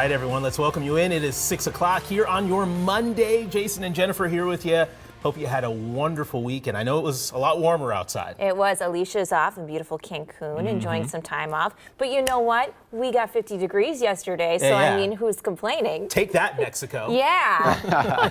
right, everyone, let's welcome you in. It is 6 o'clock here on your Monday. Jason and Jennifer here with you. Hope you had a wonderful weekend. I know it was a lot warmer outside. It was. Alicia's off in beautiful Cancun, enjoying some time off. But you know what? We got 50 degrees yesterday, so I mean, who's complaining? Take that, Mexico. Yeah.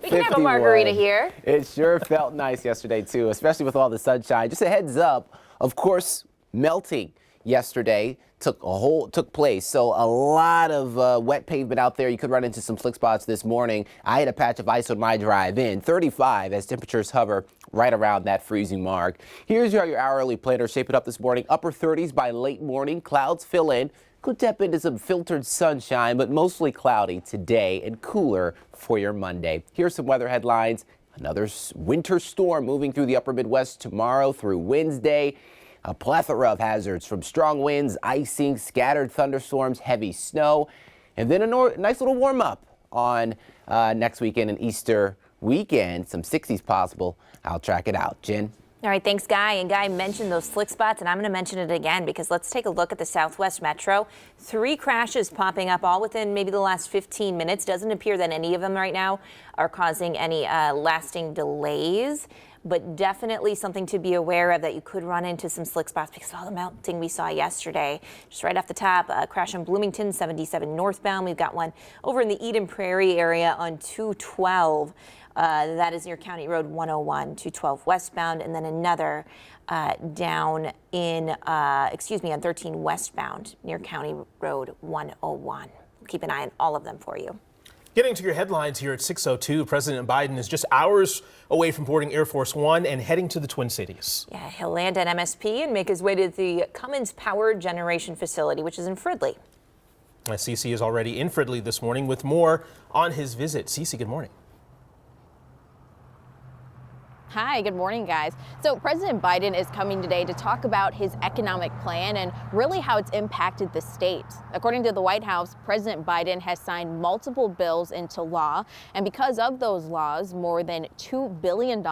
We can have a margarita here. It sure felt nice yesterday, too, especially with all the sunshine. Just a heads up, of course, melting yesterday took place. So a lot of wet pavement out there. You could run into some slick spots this morning. I had a patch of ice on my drive in, 35 as temperatures hover right around that freezing mark. Here's how your hourly planner shaping up this morning. Upper 30s by late morning. Clouds fill in. Could tap into some filtered sunshine, but mostly cloudy today and cooler for your Monday. Here's some weather headlines. Another winter storm moving through the upper Midwest tomorrow through Wednesday. A plethora of hazards from strong winds, icing, scattered thunderstorms, heavy snow, and then a nice little warm up on next weekend and Easter weekend. Some 60s possible. I'll track it out. Jen? All right, thanks, Guy. And Guy mentioned those slick spots, and I'm going to mention it again because let's take a look at the Southwest Metro. 3 crashes popping up all within maybe the last 15 minutes. Doesn't appear that any of them right now are causing any lasting delays, but definitely something to be aware of that you could run into some slick spots because of all the melting we saw yesterday. Just right off the top, crash in Bloomington, 77 northbound. We've got one over in the Eden Prairie area on 212. That is near County Road 101, 212 westbound, and then another down in, on 13 westbound near County Road 101. Keep an eye on all of them for you. Getting to your headlines here at 6:02, President Biden is just hours away from boarding Air Force One and heading to the Twin Cities. Yeah, he'll land at MSP and make his way to the Cummins Power Generation Facility, which is in Fridley. Cece is already in Fridley this morning with more on his visit. Cece, good morning. Hi, good morning, guys. So President Biden is coming today to talk about his economic plan and really how it's impacted the state. According to the White House, President Biden has signed multiple bills into law, and because of those laws, more than $2 billion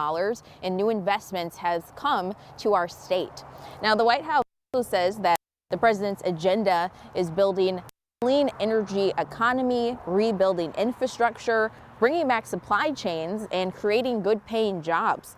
in new investments has come to our state. Now, the White House also says that the president's agenda is building a clean energy economy, rebuilding infrastructure, bringing back supply chains, and creating good-paying jobs.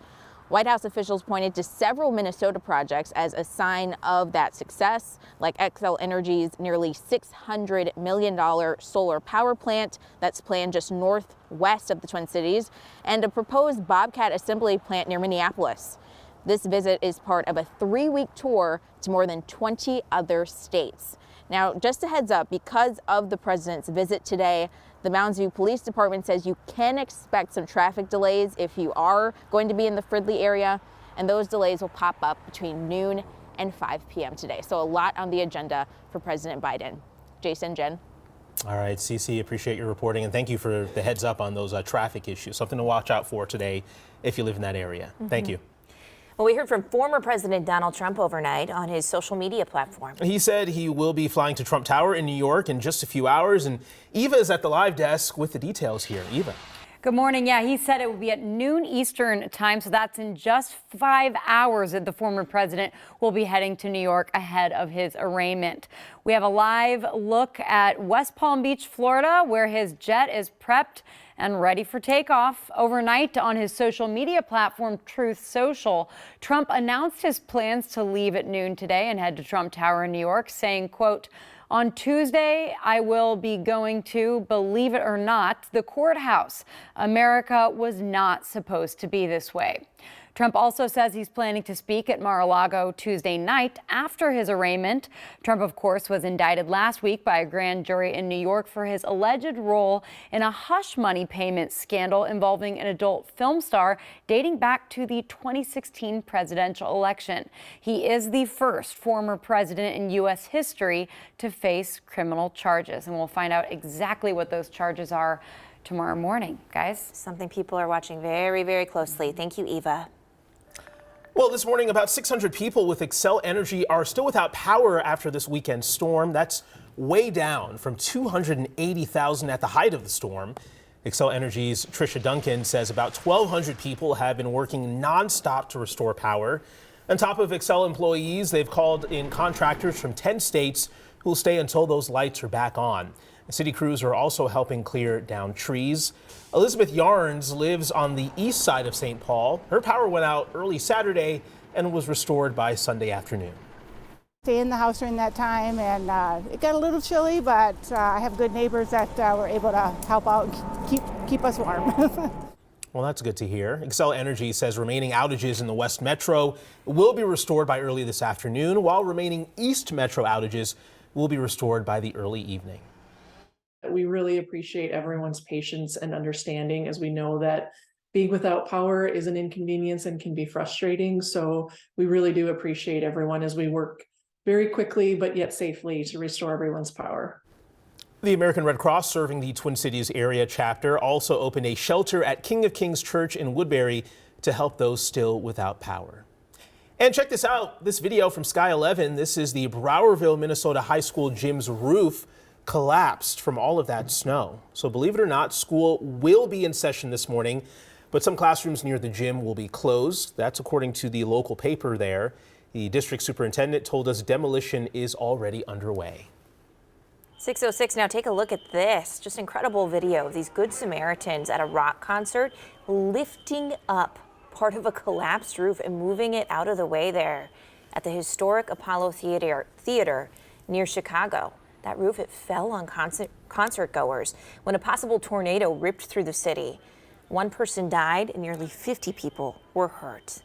White House officials pointed to several Minnesota projects as a sign of that success, like Xcel Energy's nearly $600 million solar power plant that's planned just northwest of the Twin Cities, and a proposed Bobcat assembly plant near Minneapolis. This visit is part of a 3-week tour to more than 20 other states. Now, just a heads up, because of the president's visit today, the Mounds View Police Department says you can expect some traffic delays if you are going to be in the Fridley area, and those delays will pop up between noon and 5 p.m. today. So a lot on the agenda for President Biden. Jason, Jen. All right, Cece, appreciate your reporting, and thank you for the heads up on those traffic issues. Something to watch out for today if you live in that area. Thank you. Well, we heard from former President Donald Trump overnight on his social media platform. He said he will be flying to Trump Tower in New York in just a few hours, and Eva is at the live desk with the details here. Eva. Good morning. Yeah, he said it will be at noon Eastern time, so that's in just 5 hours that the former president will be heading to New York ahead of his arraignment. We have a live look at West Palm Beach, Florida, where his jet is prepped and ready for takeoff. Overnight on his social media platform, Truth Social, Trump announced his plans to leave at noon today and head to Trump Tower in New York, saying, quote, "On Tuesday, I will be going to, believe it or not, the courthouse. America was not supposed to be this way." Trump also says he's planning to speak at Mar-a-Lago Tuesday night after his arraignment. Trump, of course, was indicted last week by a grand jury in New York for his alleged role in a hush money payment scandal involving an adult film star dating back to the 2016 presidential election. He is the first former president in U.S. history to face criminal charges, and we'll find out exactly what those charges are tomorrow morning, guys. Something people are watching very, very closely. Thank you, Eva. Well, this morning, about 600 people with Xcel Energy are still without power after this weekend storm. That's way down from 280,000 at the height of the storm. Xcel Energy's Tricia Duncan says about 1,200 people have been working nonstop to restore power. On top of Xcel employees, they've called in contractors from 10 states who will stay until those lights are back on. City crews are also helping clear down trees. Elizabeth Yarns lives on the east side of St. Paul. Her power went out early Saturday and was restored by Sunday afternoon. Stay in the house during that time, and it got a little chilly, but I have good neighbors that were able to help out and keep us warm. Well, that's good to hear. Xcel Energy says remaining outages in the West Metro will be restored by early this afternoon, while remaining East Metro outages will be restored by the early evening. We really appreciate everyone's patience and understanding, as we know that being without power is an inconvenience and can be frustrating. So we really do appreciate everyone as we work very quickly but yet safely to restore everyone's power. The American Red Cross, serving the Twin Cities area chapter, also opened a shelter at King of Kings Church in Woodbury to help those still without power. And check this out, this video from Sky 11. This is the Browerville, Minnesota High School gym's roof collapsed from all of that snow. So believe it or not, school will be in session this morning, but some classrooms near the gym will be closed. That's according to the local paper there. The district superintendent told us demolition is already underway. 6:06 now, take a look at this. Just incredible video of these Good Samaritans at a rock concert lifting up part of a collapsed roof and moving it out of the way there at the historic Apollo Theater near Chicago. That roof, it fell on concert goers when a possible tornado ripped through the city. One person died and nearly 50 people were hurt.